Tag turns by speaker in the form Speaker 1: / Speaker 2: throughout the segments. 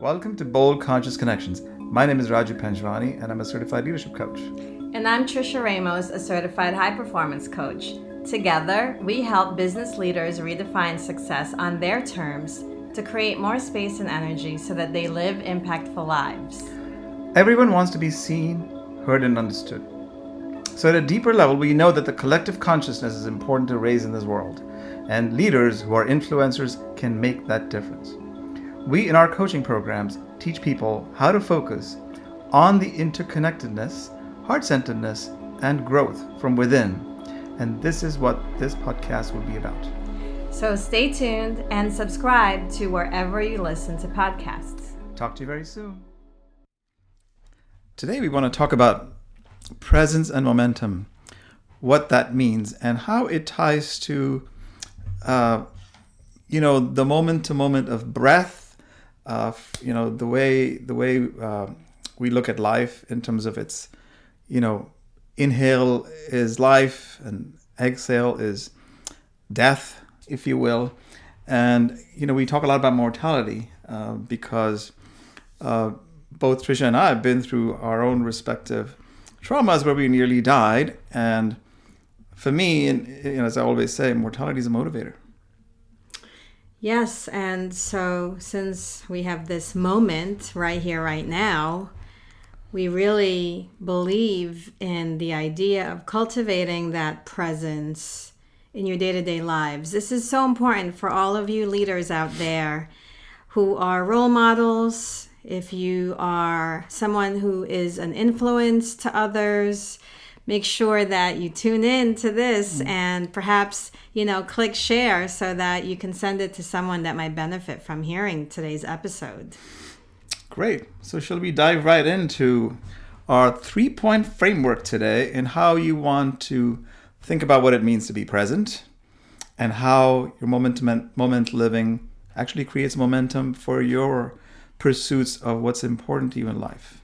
Speaker 1: Welcome to Bold Conscious Connections. My name is Raju Panjwani and I'm a certified leadership coach.
Speaker 2: And I'm Triccia Ramos, a certified high performance coach. Together, we help business leaders redefine success on their terms to create more space and energy so that they live impactful lives.
Speaker 1: Everyone wants to be seen, heard, and understood. So at a deeper level, we know that the collective consciousness is important to raise in this world, and leaders who are influencers can make that difference. We, in our coaching programs, teach people how to focus on the interconnectedness, heart-centeredness, and growth from within. And this is what this podcast will be about.
Speaker 2: So stay tuned and subscribe to wherever you listen to podcasts.
Speaker 1: Talk to you very soon. Today we want to talk about presence and momentum, what that means, and how it ties to, the moment-to-moment of breath, the way we look at life in terms of its, inhale is life and exhale is death, if you will. And, we talk a lot about mortality because both Triccia and I have been through our own respective traumas where we nearly died. And for me, as I always say, mortality is a motivator.
Speaker 2: Yes, and so since we have this moment right here, right now, we really believe in the idea of cultivating that presence in your day-to-day lives. This is so important for all of you leaders out there who are role models. If you are someone who is an influence to others, make sure that you tune in to this and perhaps, click share so that you can send it to someone that might benefit from hearing today's episode.
Speaker 1: Great. So shall we dive right into our 3-point framework today and how you want to think about what it means to be present and how your moment living actually creates momentum for your pursuits of what's important to you in life.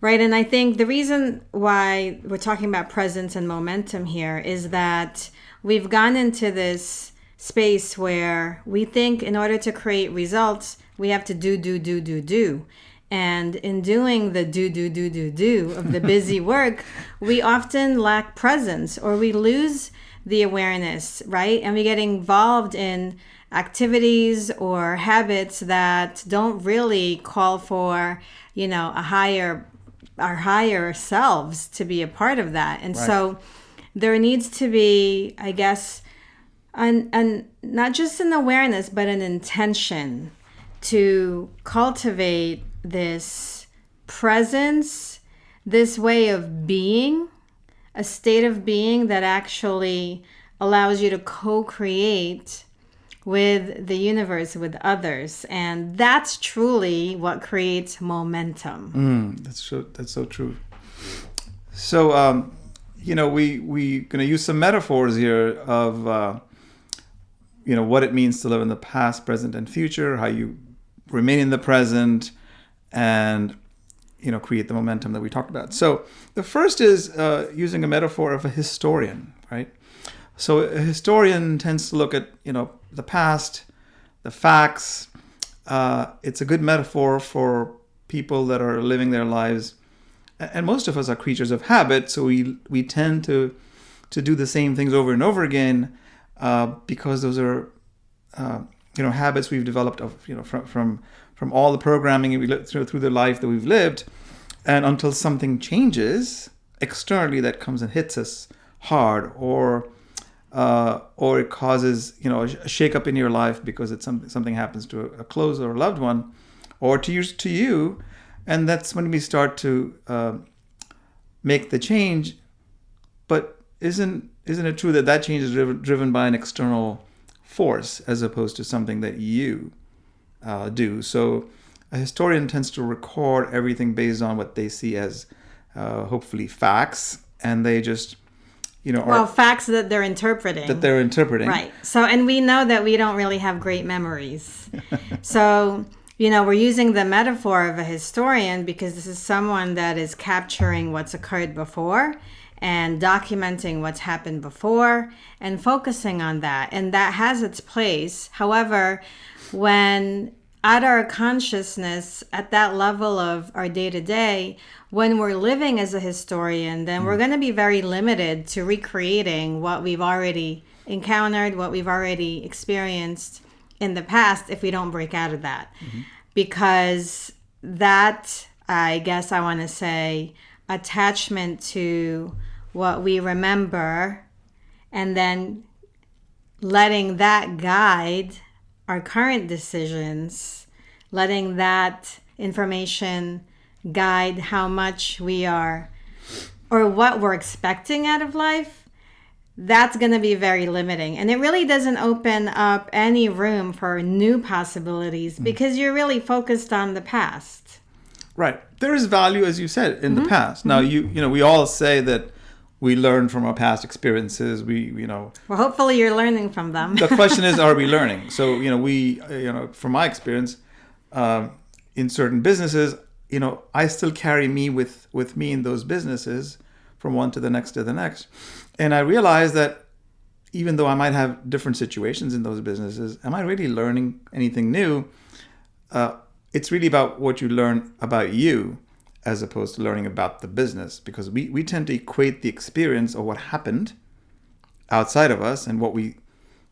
Speaker 2: Right, and I think the reason why we're talking about presence and momentum here is that we've gone into this space where we think in order to create results, we have to do. And in doing the do of the busy work, we often lack presence or we lose the awareness, right? And we get involved in activities or habits that don't really call for, our higher selves to be a part of that. And
Speaker 1: right.
Speaker 2: So there needs to be, I guess, an not just an awareness, but an intention to cultivate this presence, this way of being, a state of being that actually allows you to co-create with the universe, with others. And that's truly what creates momentum.
Speaker 1: That's so true. So, we're going to use some metaphors here of, what it means to live in the past, present, and future, how you remain in the present and, create the momentum that we talked about. So the first is using a metaphor of a historian, right? So a historian tends to look at, the past, the facts. It's a good metaphor for people that are living their lives. And most of us are creatures of habit, so we tend to do the same things over and over again because those are, habits we've developed of, from all the programming we lived through the life that we've lived. And until something changes externally that comes and hits us hard or it causes, a shake-up in your life because something happens to a close or a loved one, or to you, and that's when we start to make the change. But isn't it true that change is driven by an external force as opposed to something that you do? So a historian tends to record everything based on what they see as hopefully facts, and they just
Speaker 2: facts that they're interpreting. Right. So, and we know that we don't really have great memories. So, we're using the metaphor of a historian because this is someone that is capturing what's occurred before and documenting what's happened before and focusing on that. And that has its place. However, when at our consciousness, at that level of our day-to-day, when we're living as a historian, then we're going to be very limited to recreating what we've already encountered, what we've already experienced in the past if we don't break out of that. Because that, I guess I want to say, attachment to what we remember and then letting that guide our current decisions, letting that information guide how much we are or what we're expecting out of life, that's going to be very limiting. And it really doesn't open up any room for new possibilities because you're really focused on the past.
Speaker 1: Right. There is value, as you said, in the past. Now, you know, we all say that we learn from our past experiences.
Speaker 2: Well, hopefully you're learning from them.
Speaker 1: The question is, are we learning? So, from my experience, in certain businesses, I still carry me with me in those businesses from one to the next to the next. And I realized that even though I might have different situations in those businesses, am I really learning anything new? It's really about what you learn about you as opposed to learning about the business, because we tend to equate the experience of what happened outside of us and what we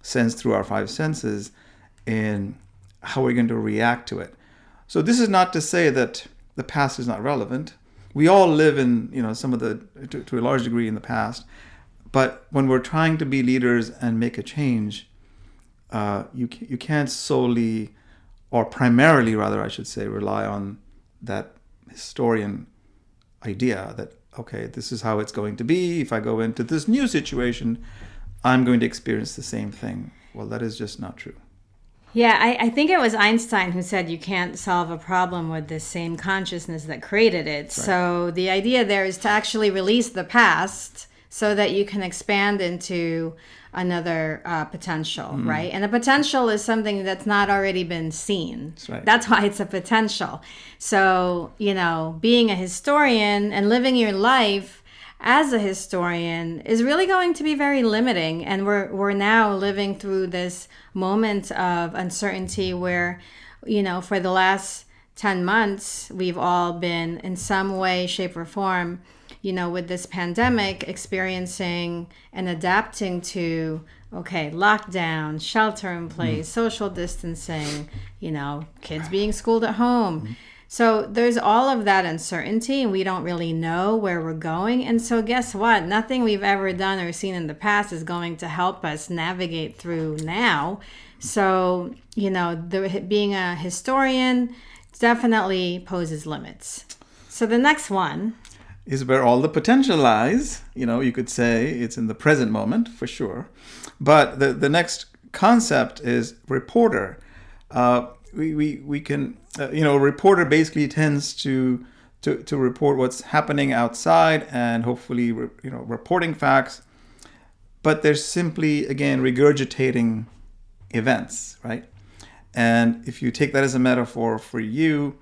Speaker 1: sense through our five senses and how we're going to react to it. So this is not to say that the past is not relevant. We all live in, some of to a large degree in the past. But when we're trying to be leaders and make a change, you can't solely, or primarily rather, I should say, rely on that historian idea that, okay, this is how it's going to be. If I go into this new situation, I'm going to experience the same thing. Well, that is just not true.
Speaker 2: Yeah, I think it was Einstein who said you can't solve a problem with the same consciousness that created it. Right. So the idea there is to actually release the past so that you can expand into another potential, right? And a potential is something that's not already been seen.
Speaker 1: That's right.
Speaker 2: That's why it's a potential. So, being a historian and living your life as a historian is really going to be very limiting. And we're now living through this moment of uncertainty where, for the last 10 months, we've all been in some way, shape, or form, with this pandemic, experiencing and adapting to, lockdown, shelter in place, social distancing, kids being schooled at home. So there's all of that uncertainty and we don't really know where we're going. And so guess what? Nothing we've ever done or seen in the past is going to help us navigate through now. So, being a historian definitely poses limits. So the next one
Speaker 1: is where all the potential lies. You could say it's in the present moment for sure. But the next concept is reporter. We can, a reporter basically tends to report what's happening outside and hopefully, reporting facts. But they're simply, again, regurgitating events, right? And if you take that as a metaphor for you,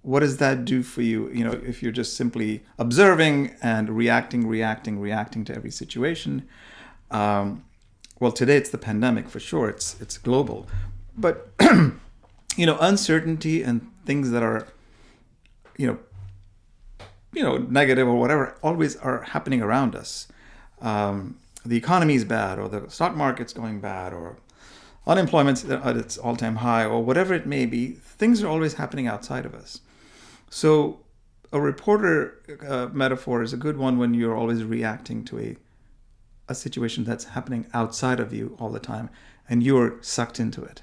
Speaker 1: what does that do for you? If you're just simply observing and reacting to every situation. Well, today it's the pandemic for sure. It's global. But, uncertainty and things that are, negative or whatever, always are happening around us. The economy is bad, or the stock market's going bad, or unemployment's at its all-time high, or whatever it may be. Things are always happening outside of us. So a reporter metaphor is a good one when you're always reacting to a situation that's happening outside of you all the time, and you're sucked into it.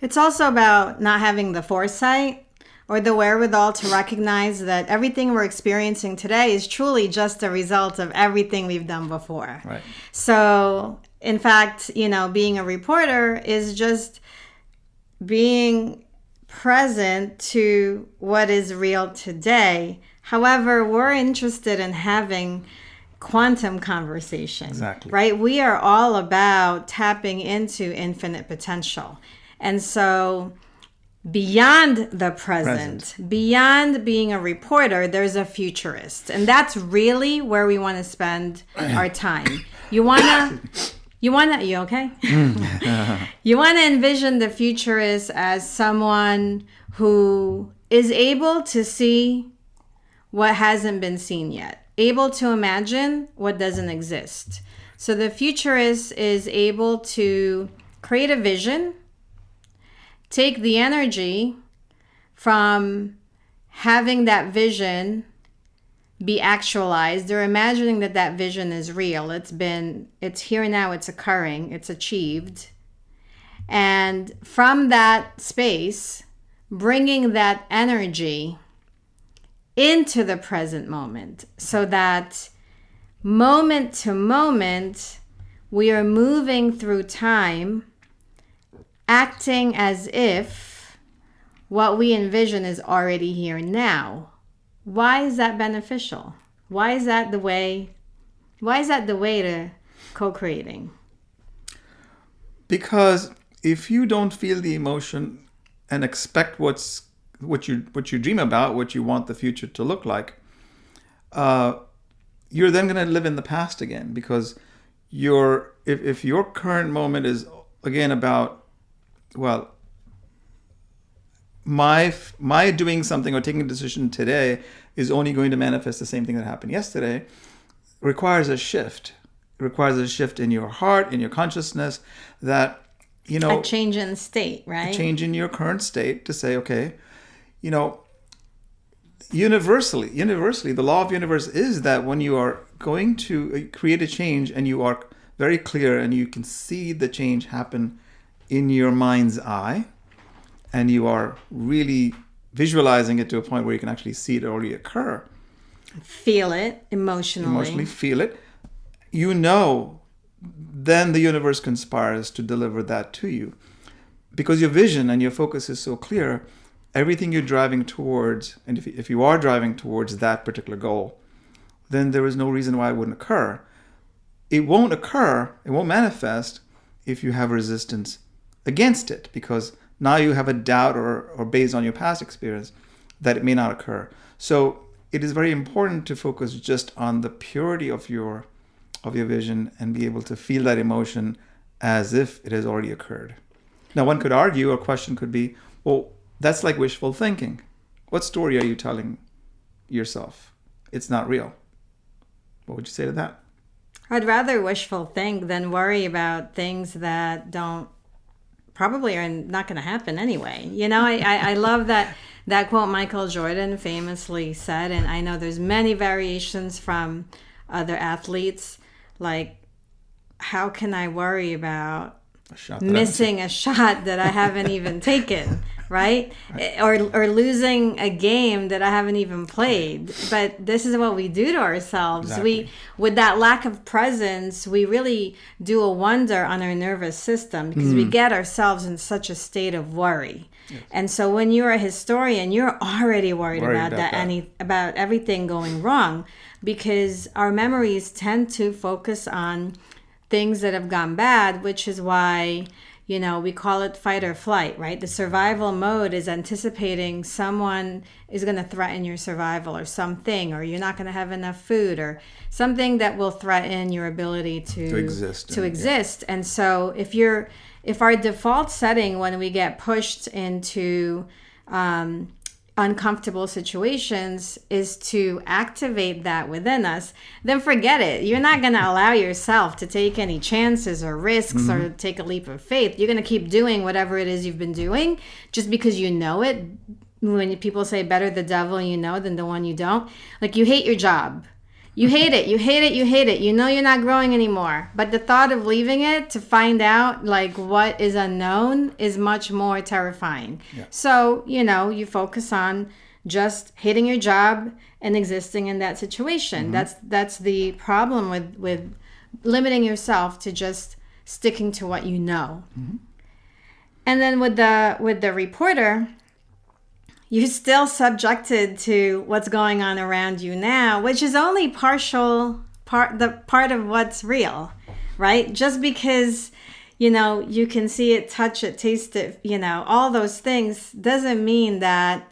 Speaker 2: It's also about not having the foresight or the wherewithal to recognize that everything we're experiencing today is truly just a result of everything we've done before.
Speaker 1: Right.
Speaker 2: So, in fact, being a reporter is just being present to what is real today. However, we're interested in having quantum conversation.
Speaker 1: Exactly.
Speaker 2: Right? We are all about tapping into infinite potential. And so beyond the present, beyond being a reporter, there's a futurist. And that's really where we want to spend our time. You want You okay? You want to envision the futurist as someone who is able to see what hasn't been seen yet, able to imagine what doesn't exist. So the futurist is able to create a vision, take the energy from having that vision be actualized. They're imagining that that vision is real. It's here now, it's occurring, it's achieved. And from that space, bringing that energy into the present moment so that moment to moment, we are moving through time, acting as if what we envision is already here now. Why is that beneficial? Why is that the way to co-creating?
Speaker 1: Because if you don't feel the emotion and expect what you dream about, what you want the future to look like, you're then going to live in the past again. Because if your current moment is again about, well, my doing something or taking a decision today is only going to manifest the same thing that happened yesterday, requires a shift. It requires a shift in your heart, in your consciousness, that,
Speaker 2: a change in state, right?
Speaker 1: A change in your current state to say, okay, universally, the law of the universe is that when you are going to create a change and you are very clear and you can see the change happen in your mind's eye, and you are really visualizing it to a point where you can actually see it already occur.
Speaker 2: Feel it emotionally.
Speaker 1: Emotionally feel it. Then the universe conspires to deliver that to you. Because your vision and your focus is so clear, everything you're driving towards, and if you are driving towards that particular goal, then there is no reason why it wouldn't occur. It won't manifest if you have resistance against it, because now you have a doubt or based on your past experience that it may not occur. So it is very important to focus just on the purity of your vision and be able to feel that emotion as if it has already occurred. Now, one could argue, or question could be, well, that's like wishful thinking. What story are you telling yourself? It's not real. What would you say to that?
Speaker 2: I'd rather wishful think than worry about things that probably are not going to happen anyway. I love that quote Michael Jordan famously said, and I know there's many variations from other athletes, like, how can I worry about missing a shot that I haven't even taken, right? Or losing a game that I haven't even played. But this is what we do to ourselves. Exactly. With that lack of presence, we really do a wonder on our nervous system, because we get ourselves in such a state of worry. Yes. And so when you're a historian, you're already worried about everything going wrong, because our memories tend to focus on things that have gone bad, which is why, we call it fight or flight, right? The survival mode is anticipating someone is going to threaten your survival, or something, or you're not going to have enough food, or something that will threaten your ability to exist. And so if our default setting when we get pushed into uncomfortable situations is to activate that within us, then forget it. You're not going to allow yourself to take any chances or risks or take a leap of faith. You're going to keep doing whatever it is you've been doing just because you know it. When people say better the devil you know than the one you don't, like, you hate your job. You hate it. You know you're not growing anymore. But the thought of leaving it to find out, like, what is unknown is much more terrifying. Yeah. So, you focus on just hating your job and existing in that situation. That's the problem with limiting yourself to just sticking to what you know. And then with the reporter, you're still subjected to what's going on around you now, which is only part of what's real, right? Just because, you can see it, touch it, taste it, all those things doesn't mean that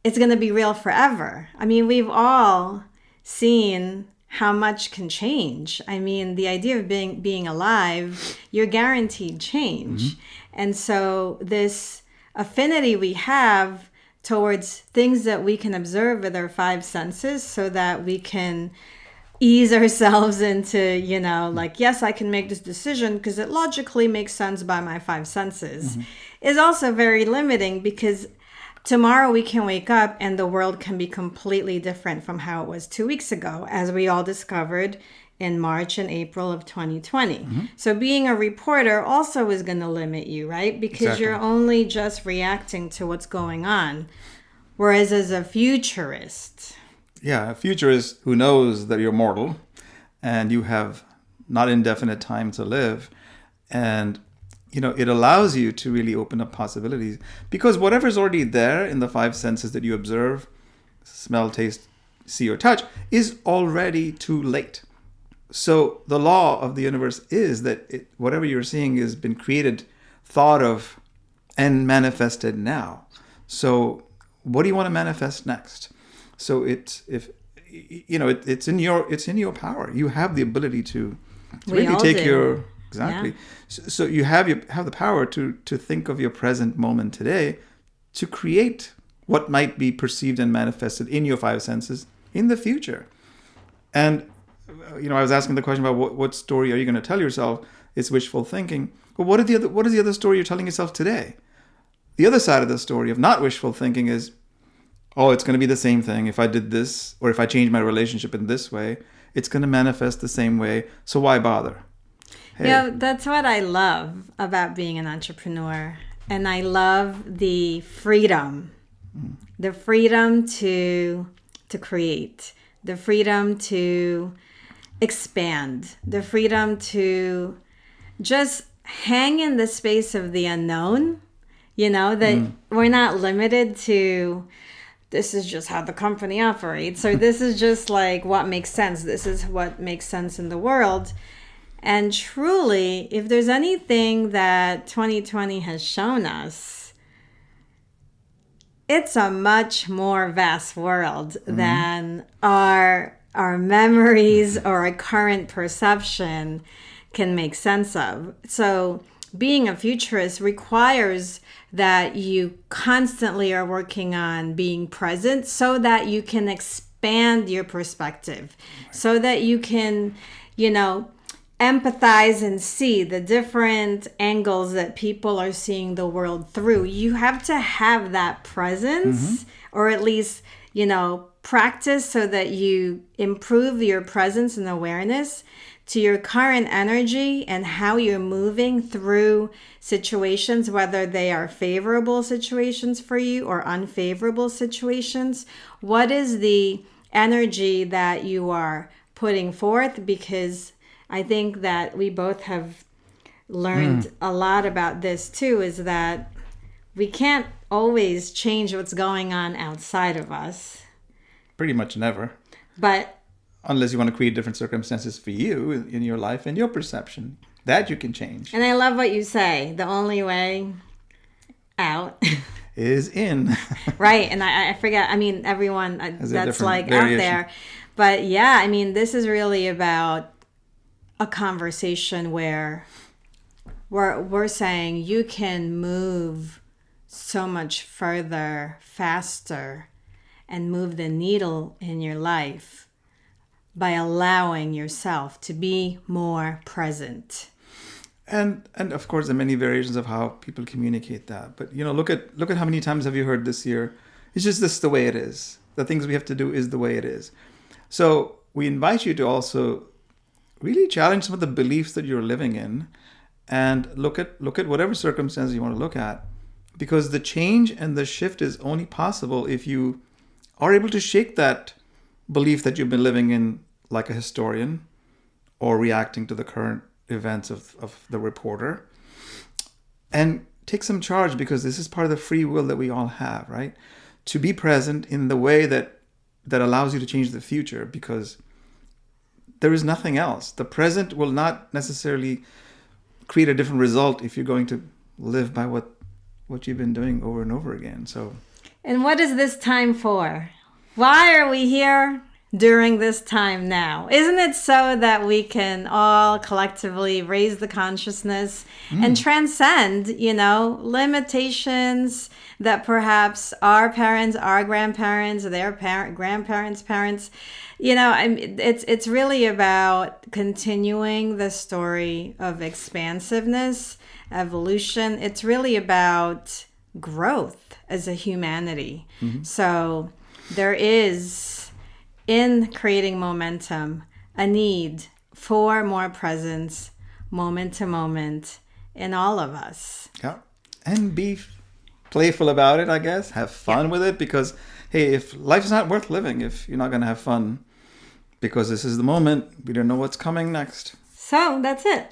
Speaker 2: it's going to be real forever. I mean, we've all seen how much can change. I mean, the idea of being alive, you're guaranteed change. And so this affinity we have towards things that we can observe with our five senses so that we can ease ourselves into, like, yes, I can make this decision because it logically makes sense by my five senses, is also very limiting, because tomorrow we can wake up and the world can be completely different from how it was 2 weeks ago, as we all discovered in March and April of 2020. So being a reporter also is going to limit you, right? Because you're only just reacting to what's going on. Whereas as a futurist...
Speaker 1: Yeah, a futurist who knows that you're mortal and you have not indefinite time to live. And, it allows you to really open up possibilities, because whatever's already there in the five senses that you observe, smell, taste, see, or touch, is already too late. So the law of the universe is that whatever you're seeing has been created, thought of, and manifested now. So what do you want to manifest next? So it's in your power. You have the ability to really take your exactly. Yeah. So you have the power to think of your present moment today, to create what might be perceived and manifested in your five senses in the future. And I was asking the question about what story are you going to tell yourself? It's wishful thinking. But what is the other story you're telling yourself today? The other side of the story of not wishful thinking is, oh, it's going to be the same thing. If I did this, or if I change my relationship in this way, it's going to manifest the same way. So why bother? Hey.
Speaker 2: That's what I love about being an entrepreneur. And I love the freedom. The freedom to create. The freedom to expand. The freedom to just hang in the space of the unknown. That we're not limited to... this is just how the company operates, or this is just like what makes sense. This is what makes sense in the world. And truly, if there's anything that 2020 has shown us, it's a much more vast world than our memories or our current perception can make sense of. So being a futurist requires that you constantly are working on being present so that you can expand your perspective, so that you can, empathize and see the different angles that people are seeing the world through. You have to have that presence, or at least, practice, so that you improve your presence and awareness to your current energy and how you're moving through situations, whether they are favorable situations for you or unfavorable situations. What is the energy that you are putting forth? Because I think that we both have learned a lot about this too, is that we can't always change what's going on outside of us.
Speaker 1: Pretty much never.
Speaker 2: But
Speaker 1: unless you want to create different circumstances for you in your life and your perception, that you can change.
Speaker 2: And I love what you say. The only way out
Speaker 1: is in.
Speaker 2: Right. And I forget. I mean, everyone that's like variation out there. But yeah, I mean, this is really about a conversation where we're saying you can move so much further, faster, and move the needle in your life by allowing yourself to be more present.
Speaker 1: And of course, there are many variations of how people communicate that. But look at how many times have you heard this year? It's just this the way it is. The things we have to do is the way it is. So we invite you to also really challenge some of the beliefs that you're living in, and look at whatever circumstances you want to look at, because the change and the shift is only possible if you are able to shake that belief that you've been living in like a historian, or reacting to the current events of the reporter, and take some charge, because this is part of the free will that we all have, right? To be present in the way that allows you to change the future, because there is nothing else. The present will not necessarily create a different result if you're going to live by what you've been doing over and over again. So,
Speaker 2: and what is this time for? Why are we here? during this time now? Isn't it so that we can all collectively raise the consciousness and transcend, limitations that perhaps our parents, our grandparents, their grandparents' parents, it's really about continuing the story of expansiveness, evolution. It's really about growth as a humanity. So there is, in creating momentum, a need for more presence, moment to moment, in all of us.
Speaker 1: Yeah. And be playful about it, I guess. Have fun with it, because, hey, if life is not worth living if you're not going to have fun, because this is the moment. We don't know what's coming next.
Speaker 2: So that's it.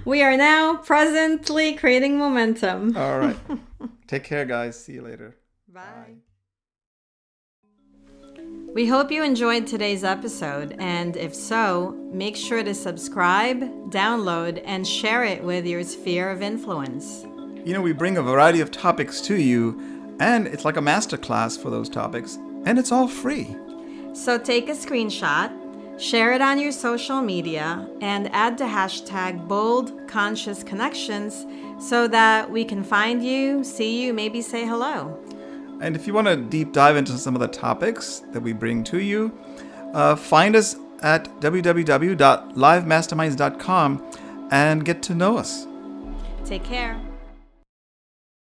Speaker 2: We are now presently creating momentum.
Speaker 1: All right. Take care, guys. See you later.
Speaker 2: Bye. We hope you enjoyed today's episode, and if so, make sure to subscribe, download, and share it with your sphere of influence.
Speaker 1: We bring a variety of topics to you, and it's like a masterclass for those topics, and it's all free.
Speaker 2: So take a screenshot, share it on your social media, and add the hashtag #BoldConsciousConnections so that we can find you, see you, maybe say hello.
Speaker 1: And if you want to deep dive into some of the topics that we bring to you, find us at www.livemasterminds.com and get to know us.
Speaker 2: Take care.